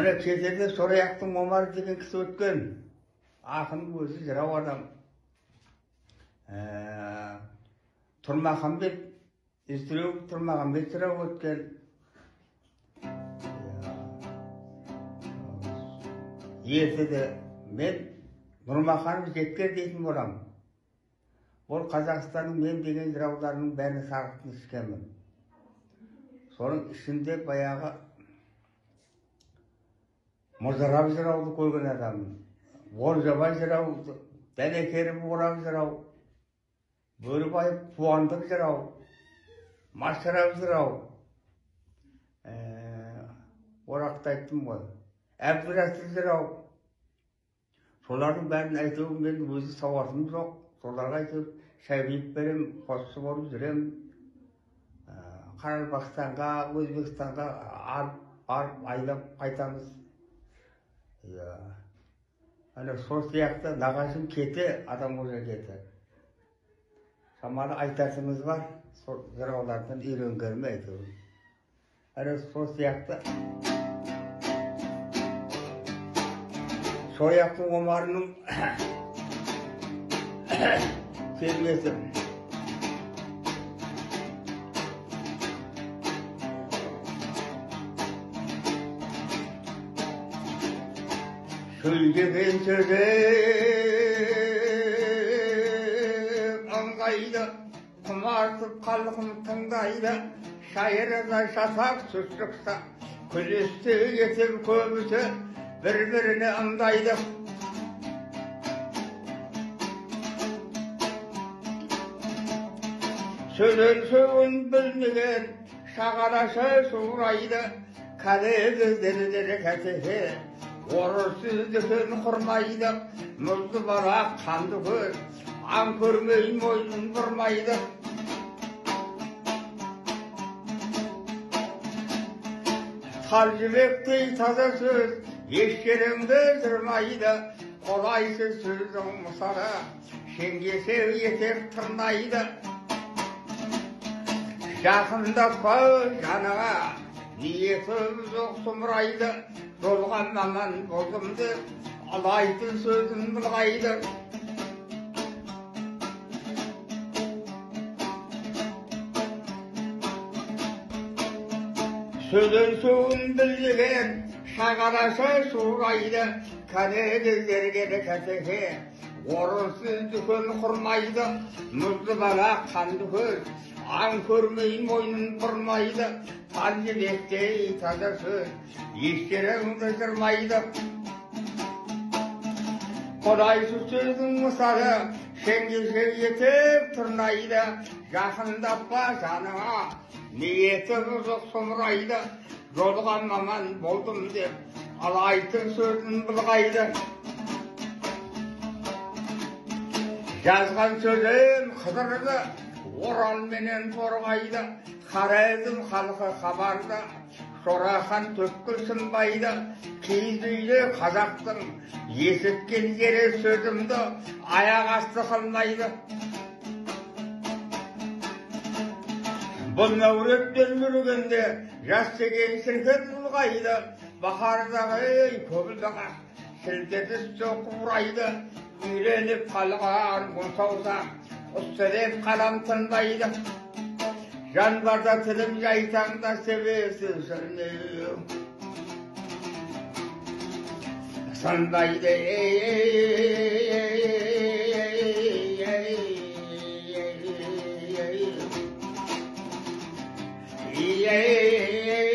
Мына кетерде Сораяқтың Омар деген кісі өткен. Ақынның өзі жырау адам. Тұрмағамбет, Естіреу Тұрмағамбет жырау өткен. Ертеде мен Нұрмаханов Жеткер дейтін болам. Ол Қазақстанның мен деген жырауларының бәрін сағытын ішкенмін. Соның ішінде баяғы Мұзарап жырауды көрген адаммын. Оржабай жырауды, Дәнекерім Орап жырау, Бөрібаев Қуандық жырау, Машырап жырау, Орақта айттым ғой, Әбдірәсір жырау. Солардың бәрін айтуы мен өзі сауатым жоқ. Соларға айтып, шай құйып берем, қосшы болып жүрем. Қарабақстанға, Өзбекстанға арып айдап қайтамыз. Ана сол сияқты нағашым кеті, адам уже кеті. Шамалы айтатынымыз бар, сол жыраулардан үйренгенім айтуы. Ана сол сияқты Сораяқтың Омарының термесі. Сөйлеген сөзі ыңғайды, құмартып қалқым тыңдайды, шайырда шатақ сөз шықса, күлесті етер көбісі бір-біріне ымдайды. Сөйлен сөзін білмеген шағарашы сұрайды, кәле көздері кәтеге орысыздығын құрмайды, мұзды бара қанды көз, аң көрмей мойнын бұрмайды. Тал жібектей таза сөз, ешкеріңді жырмайды, қолайсыз сөздің мысары, шеңгесеу етек тырнайды. Жақындатпа жаныға, ниетім жоқ сұмырайды, жолған маман болдымды, алайтын сөзін былғайды. Сөйлен сөзін білген шағарашы сұрайды, кәне кездерге кәтеге орынсыз дүкен құрмайды, мұзды бала қанды көз, аң көрмей мойнын бұрмайды. Тал жібектей таза сөз, ешкеріңді жырмайды. Құдайсыз сөздің мысалы, шеңгесеу етіп тырнайды. Жақындатпа жаныға, ниеті бұзық сұмырайды. Жолған маман болдым деп, алайтын сөзін былғайды. Жазған сөзін қыдырды, оралменен торғайды. Қарайдым халқы хабарда, Шорахан төккіл сынбайды. Киіз үйлі қазақтың есіткен жері сөзімді аяқ асты қылмайды. Бұл мәуреттен жүргенде жас деген сіркет ұлғайды. Бақардағы көбілдіға сілтетіс соқұрайды. Үйреніп қалған бұл саусақ, ұстыреп қалам тынбайды. Жан барда тілім жайтаң да себесіз жүрмеу. Сынбайды, ей